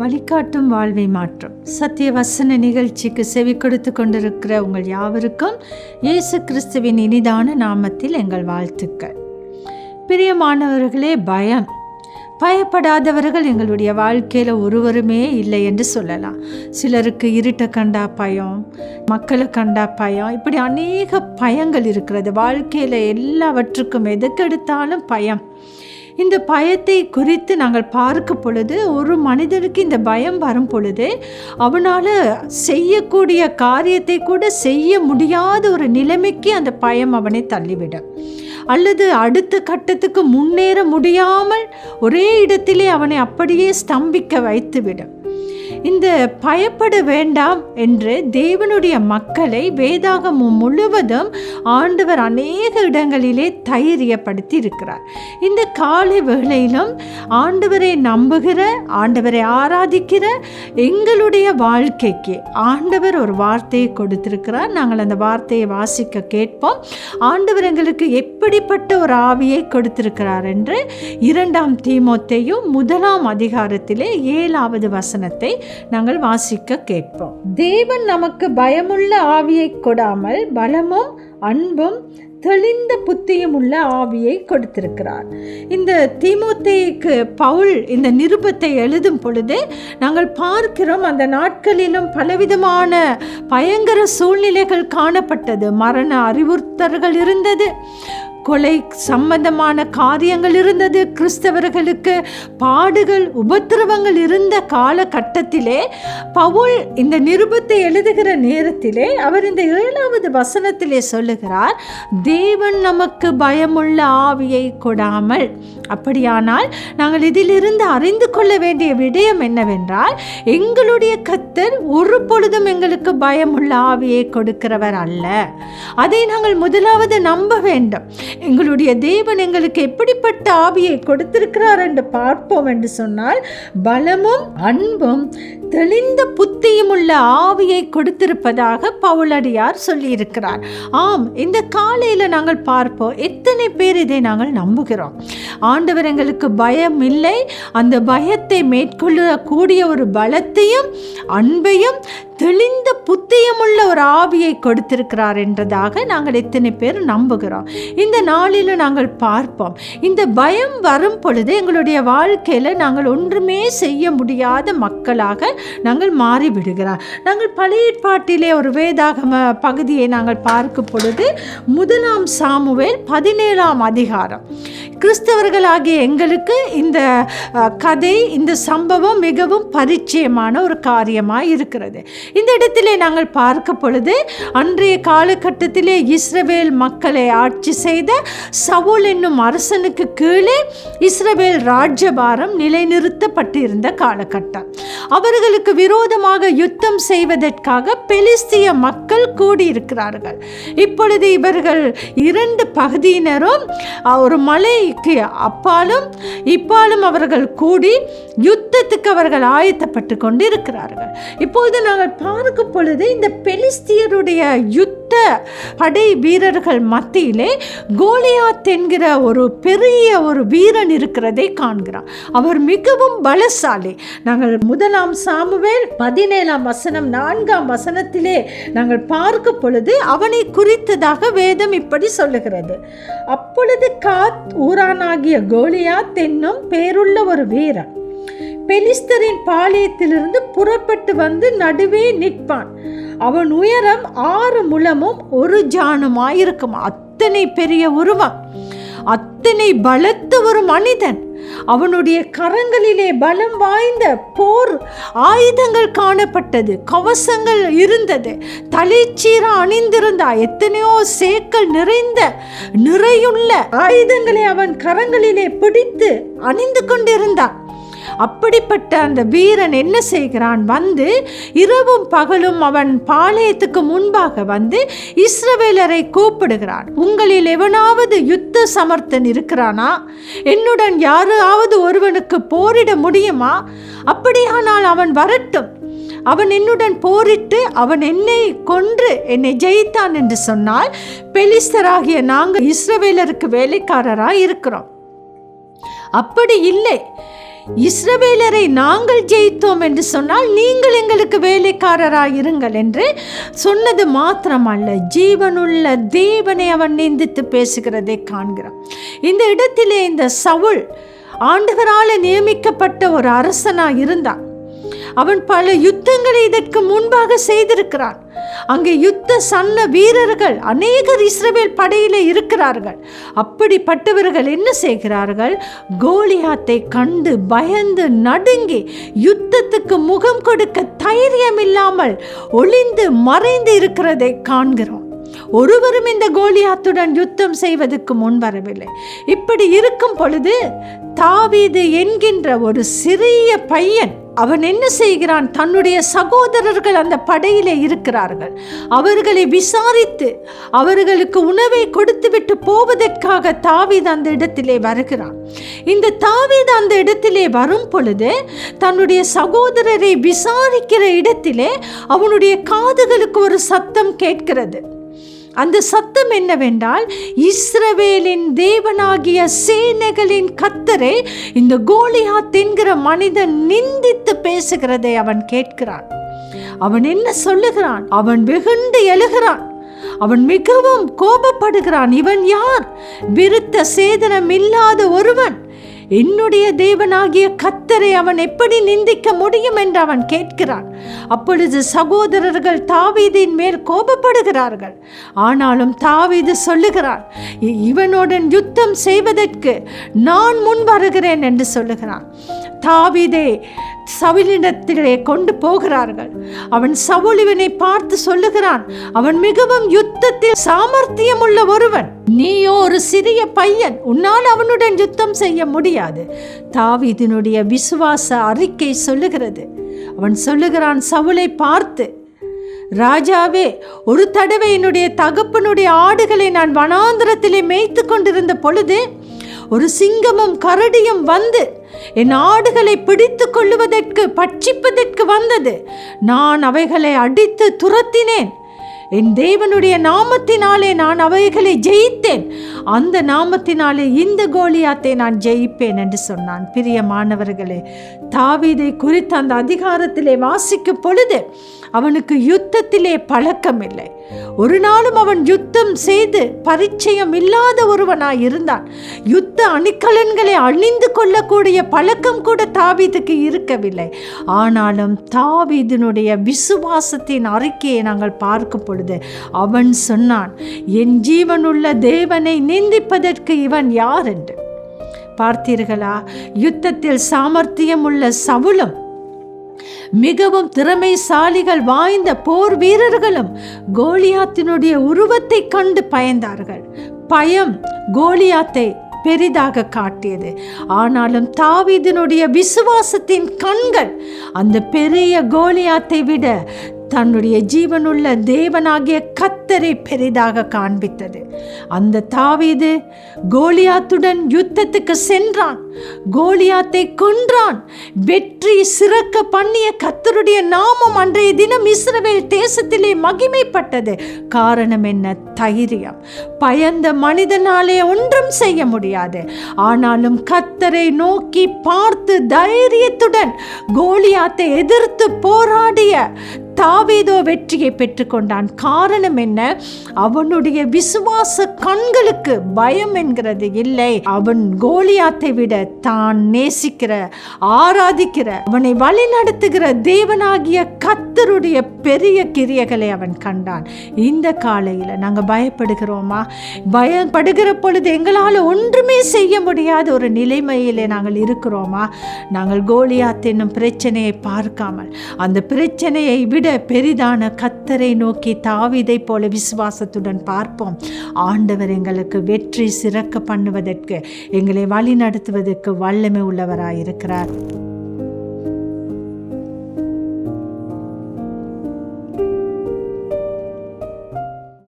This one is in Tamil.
வழிகாட்டும் வாழ்வை மாற்றும் சத்திய வசன நிகழ்ச்சிக்கு செவி கொடுத்து கொண்டிருக்கிற உங்கள் யாவருக்கும் இயேசு கிறிஸ்துவின் இனிதான நாமத்தில் எங்கள் வாழ்த்துக்கள். பிரியமானவர்களே, பயப்படாதவர்கள் எங்களுடைய வாழ்க்கையில் ஒருவருமே இல்லை என்று சொல்லலாம். சிலருக்கு இருட்டை கண்டா பயம், மக்களை கண்டா பயம், இப்படி அநேக பயங்கள் இருக்கிறது. வாழ்க்கையில் எல்லாவற்றுக்கும் எதுக்கெடுத்தாலும் பயம். இந்த பயத்தை குறித்து நாங்கள் பார்க்கும் பொழுது, ஒரு மனிதனுக்கு இந்த பயம் வரும் பொழுது அவனால் செய்யக்கூடிய காரியத்தை கூட செய்ய முடியாத ஒரு நிலைமைக்கு அந்த பயம் அவனை தள்ளிவிடும். அல்லது அடுத்த கட்டத்துக்கு முன்னேற முடியாமல் ஒரே இடத்திலே அவனை அப்படியே ஸ்தம்பிக்க வைத்துவிடும். இந்த பயப்பட வேண்டாம் என்று தேவனுடைய மக்களை வேதாகமம் முழுவதும் ஆண்டவர் அநேக இடங்களிலே தைரியப்படுத்தி இருக்கிறார். இந்த காலை வேளையிலும் ஆண்டவரை நம்புகிற, ஆண்டவரை ஆராதிக்கிற எங்களுடைய வாழ்க்கைக்கு ஆண்டவர் ஒரு வார்த்தையை கொடுத்திருக்கிறார். நாங்கள் அந்த வார்த்தையை வாசிக்க கேட்போம். ஆண்டவர் எங்களுக்கு எப்படிப்பட்ட ஒரு ஆவியை கொடுத்திருக்கிறார் என்று 2 தீமோத்தேயு 1 அதிகாரத்திலே 7வது வசனத்தை நாங்கள் வாசிக்க கேட்போம். தேவன் நமக்கு பயமுள்ள ஆவியை கொடாமல் பலமும் அன்பும் தெளிந்த புத்தியும் உள்ள ஆவியை கொடுத்திருக்கிறார். இந்த தீமோத்தேயுக்கு பவுல் இந்த நிருபத்தை எழுதும் பொழுது நாங்கள் பார்க்கிறோம், அந்த நாட்களிலும் பலவிதமான பயங்கர சூழ்நிலைகள் காணப்பட்டது. மரண அறிவுறுத்தல்கள் இருந்தது, கொலை சம்பந்தமான காரியங்கள் இருந்தது, கிறிஸ்தவர்களுக்கு பாடுகள் உபத்திரவங்கள் இருந்த காலகட்டத்திலே பவுல் இந்த நிருபத்தை எழுதுகிற நேரத்திலே அவர் இந்த 7வது வசனத்திலே சொல்லுகிறார், தேவன் நமக்கு பயமுள்ள ஆவியை கொடாமல். அப்படியானால் நாங்கள் இதிலிருந்து அறிந்து கொள்ள வேண்டிய விடயம் என்னவென்றால், எங்களுடைய கர்த்தர் ஒரு பொழுதும் எங்களுக்கு பயமுள்ள ஆவியை கொடுக்கிறவர் அல்ல. அதை நாங்கள் முதலாவது நம்ப வேண்டும். எங்களுடைய தேவன் எங்களுக்கு எப்படிப்பட்ட ஆவியை கொடுத்திருக்கிறார் என்று பார்ப்போம் என்று சொன்னால், பலமும் அன்பும் தெளிந்த புத்தியும் உள்ள ஆவியை கொடுத்திருப்பதாக பவுலடியார் சொல்லியிருக்கிறார். ஆம், இந்த காலையில் நாங்கள் பார்ப்போம், எத்தனை பேர் இதை நாங்கள் நம்புகிறோம். ஆண்டவர் எங்களுக்கு பயம் இல்லை, அந்த பயத்தை மேற்கொள்ளக்கூடிய ஒரு பலத்தையும் அன்பையும் தெளிந்த புத்தியும் உள்ள ஒரு ஆவியை கொடுத்திருக்கிறார் என்றதாக நாங்கள் எத்தனை பேர் நம்புகிறோம். இந்த நாளில் நாங்கள் பார்ப்போம், இந்த பயம் வரும் பொழுது எங்களுடைய வாழ்க்கையில் நாங்கள் ஒன்றுமே செய்ய முடியாத மக்களாக நாங்கள் மாறிவிடுகிறோம். நாங்கள் பழைய ஏற்பாட்டிலே ஒரு வேதாகம பகுதியை நாங்கள் பார்க்கும் பொழுது 1 சாமுவேல் 17 அதிகாரம். கிறிஸ்தவர்களாகிய எங்களுக்கு இந்த கதை, இந்த சம்பவம் மிகவும் பரிச்சயமான ஒரு காரியமாக இருக்கிறது. இந்த இடத்திலே நாங்கள் பார்க்க பொழுது, அன்றைய காலகட்டத்திலே இஸ்ரவேல் மக்களை ஆட்சி செய்த சவுல் என்னும் அரசனுக்கு கீழே இஸ்ரவேல் ராஜ்யபாரம் நிலைநிறுத்தப்பட்டிருந்த காலகட்டம். அவர்களுக்கு விரோதமாக யுத்தம் செய்வதற்காக பெலிஸ்திய மக்கள் கூடியிருக்கிறார்கள். இப்பொழுது இவர்கள் 2 பகுதியினரும் ஒரு மலைக்கு அப்பாலும் இப்பாலும் அவர்கள் கூடி யுத்தத்துக்கு அவர்கள் ஆயத்தப்பட்டு கொண்டு இருக்கிறார்கள். இப்பொழுது நாங்கள் பார்க்கும் பொழுது, இந்த பெலிஸ்தியருடைய யுத்த படை வீரர்கள் மத்தியிலே கோலியாத் என்கிற ஒரு பெரிய ஒரு வீரன் இருக்கிறதை காண்கிறான். அவர் மிகவும் பலசாலி. நாங்கள் 1 சாமுவேல் 17 வசனம் 4 வசனத்திலே நாங்கள் பார்க்கும் பொழுது அவனை குறித்ததாக வேதம் இப்படி சொல்லுகிறது. அப்பொழுது காத் ஊரானாகிய கோலியாத் என்னும் பேருள்ள ஒரு வீரன் பெலிஸ்தரின் பாளையத்திலிருந்து புறப்பட்டு வந்து நடுவே நிற்பான். அவன் உயரம் 6 முழமும் 1 ஜானுமாயிருக்கும். அத்தனை பெரிய உருவம், அத்தனை பலத்த ஒரு மனிதன். அவனுடைய கரங்களிலே பலம் வாய்ந்த போர் ஆயுதங்கள் காணப்பட்டது, கவசங்கள் இருந்தது, தலைச்சீர அணிந்திருந்தா, எத்தனையோ சேக்கல் நிறையுள்ள ஆயுதங்களை அவன் கரங்களிலே பிடித்து அணிந்து கொண்டிருந்தான். அப்படிப்பட்ட அந்த வீரன் என்ன செய்கிறான், வந்து இரவும் பகலும் அவன் பாளையத்துக்கு முன்பாக வந்து இஸ்ரவேலரை கூப்பிடுகிறான். உங்களில் எவனாவது யுத்த சமர்த்தன் இருக்கிறானா? என்னுடன் யாராவது ஒருவனுக்கு போரிட முடியுமா? அப்படியானால் அவன் வரட்டும், அவன் என்னுடன் போரிட்டு அவன் என்னை கொன்று என்னை ஜெயித்தான் என்று சொன்னால், பெலிஸ்தராகிய நாங்கள் இஸ்ரவேலருக்கு வேலைக்காரராக இருக்கிறோம். அப்படி இல்லை. இஸ்ரவேலரை நாங்கள் ஜெயித்தோம் என்று சொன்னால் நீங்கள் எங்களுக்கு வேலைக்காரராயிருங்கள் என்று சொன்னது மாத்திரமல்ல, ஜீவனுள்ள தேவனை அவன் நிந்தித்து பேசுகிறதை காண்கிறான். இந்த இடத்திலே இந்த சவுல் ஆண்டவரால் நியமிக்கப்பட்ட ஒரு அரசனாக இருந்தான். அவன் பல யுத்தங்களை இதற்கு முன்பாக செய்திருக்கிறான். அங்கே யுத்த சன்ன வீரர்கள் அநேகர் இஸ்ரவேல் படையிலே இருக்கிறார்கள். அப்படிப்பட்டவர்கள் என்ன செய்கிறார்கள்? கோலியாத்தை கண்டு பயந்து நடுங்கி யுத்தத்துக்கு முகம் கொடுக்க தைரியம் இல்லாமல் ஒளிந்து மறைந்து இருக்கிறதை காண்கிறோம். ஒருவரும் இந்த கோலியாத்துடன் யுத்தம் செய்வதற்கு முன் வரவில்லை. இப்படி இருக்கும் பொழுது தாவீது என்கின்ற ஒரு சிறிய பையன் அவன் என்ன செய்கிறான்? தன்னுடைய சகோதரர்கள் அந்த படையிலே இருக்கிறார்கள், அவர்களை விசாரித்து அவர்களுக்கு உணவை கொடுத்துவிட்டு போவதற்காக தாவீது அந்த இடத்திலே வருகிறான். இந்த தாவீது அந்த இடத்திலே வரும் பொழுது தன்னுடைய சகோதரரை விசாரிக்கிற இடத்திலே அவனுடைய காதுகளுக்கு ஒரு சத்தம் கேட்கிறது. அந்த சத்தம் என்னவென்றால், இஸ்ரவேலின் தேவனாகிய சேனைகளின் கர்த்தரை இந்த கோலியாத் என்கிற மனிதன் நிந்தித்து பேசுகிறதை அவன் கேட்கிறான். அவன் என்ன சொல்லுகிறான்? அவன் வெகுண்டு எழுகிறான். அவன் மிகவும் கோபப்படுகிறான். இவன் யார்? விருத்த சேதனம் இல்லாத ஒருவன். என்னுடைய தேவனாகிய கர்த்தரை அவன் எப்படி நிந்திக்க முடியும் என்று அவன் கேட்கிறான். அப்பொழுது சகோதரர்கள் தாவீதின் மேல் கோபப்படுகிறார்கள். ஆனாலும் தாவீது சொல்லுகிறான், இவனுடன் யுத்தம் செய்வதற்கு நான் முன் வருகிறேன் என்று சொல்லுகிறான். தாவீதை சவுலிடத்திலே கொண்டு போகிறார்கள். அவன் சவுல் இவனை பார்த்து சொல்லுகிறான், அவன் மிகவும் யுத்தத்தில் சாமர்த்தியம் உள்ள ஒருவன், நீயோ ஒரு சிறிய பையன், உன்னால் அவனுடன் யுத்தம் செய்ய முடியாது. தாவீதினுடைய விசுவாச அறிக்கை சொல்லுகிறது. அவன் சொல்லுகிறான் சவுலை பார்த்து, ராஜாவே, ஒரு தடவை என்னுடைய தகப்பனுடைய ஆடுகளை நான் வனாந்திரத்திலே மேய்த்து கொண்டிருந்த பொழுது ஒரு சிங்கமும் கரடியும் வந்து என் ஆடுகளை பிடித்து கொள்ளுவதற்கு பட்சிப்பதற்கு வந்தது. நான் அவைகளை அடித்து துரத்தினேன். என் தேவனுடைய நாமத்தினாலே நான் அவைகளை ஜெயித்தேன். அந்த நாமத்தினாலே இந்த கோலியாத்தை நான் ஜெயிப்பேன் என்று சொன்னான். பிரியமானவர்களே, தாவீதை குறித்து அந்த அதிகாரத்திலே வாசிக்கும் பொழுது அவனுக்கு யுத்தத்திலே பழக்கம் இல்லை. ஒரு நாளும் அவன் யுத்தம் செய்து பரிச்சயம் இல்லாத ஒருவனாய் இருந்தான். யுத்த அணிகலன்களை அணிந்து கொள்ளக்கூடிய பழக்கம் கூட தாவீதுக்கு இருக்கவில்லை. ஆனாலும் தாவீதினுடைய விசுவாசத்தின் அறிக்கையை நாங்கள் பார்க்கும் பொழுது அவன் சொன்னான், என் ஜீவனுள்ள தேவனை நிந்திப்பதற்கு இவன் யார் என்று. பார்த்தீர்களா? யுத்தத்தில் சாமர்த்தியம் உள்ள சவுலும் மிகவும் திறமைசாலிகள் வாய்ந்த போர் வீரர்களும் கோலியாத்தினுடைய உருவத்தை கண்டு பயந்தார்கள். பயம் கோலியாத்தை பெரிதாக காட்டியது. ஆனாலும் தாவீதினுடைய விசுவாசத்தின் கண்கள் அந்த பெரிய கோலியாத்தை விட தன்னுடைய ஜீவனுள்ள தேவனாகிய கர்த்தரை பெரிதாக காண்பித்தது. அந்த தாவீது கோலியாத்துடன் யுத்தத்துக்கு சென்றான், கோலியாத்தை கொன்றான். வெற்றி சிறக்க பண்ணிய கர்த்தருடைய நாமம் அன்றைய தினம் இஸ்ரவேல் தேசத்திலே மகிமைப்பட்டது. காரணம் என்ன? தைரியம். பயந்த மனிதனாலே ஒன்றும் செய்ய முடியாது. ஆனாலும் கர்த்தரை நோக்கி பார்த்து தைரியத்துடன் கோலியாத்தை எதிர்த்து போராடிய தாவீதோ வெற்றியை பெற்றுக்கொண்டான். காரணம் என்ன? அவனுடைய விசுவாச கண்களுக்கு பயம் என்கிறது இல்லை. அவன் கோலியாத்தை விட தான் நேசிக்கிற, ஆராதிக்கிற, அவனை வழி நடத்துகிற தேவனாகிய கர்த்தருடைய பெரிய கிரியைகளை அவன் கண்டான். இந்த காலையில் நாங்கள் பயப்படுகிறோமா? பயப்படுகிற பொழுது எங்களால் ஒன்றுமே செய்ய முடியாத ஒரு நிலைமையிலே நாங்கள் இருக்கிறோமா? நாங்கள் கோலியாத் என்னும் பிரச்சனையை பார்க்காமல் அந்த பிரச்சனையை விட பெரிதான கர்த்தரை நோக்கி தாவீதை போல விசுவாசத்துடன் பார்ப்போம். ஆண்டவர் எங்களுக்கு வெற்றி சிறக்க பண்ணுவதற்கு, எங்களை வழி நடத்துவதற்கு வல்லமை உள்ளவராயிருக்கிறார்.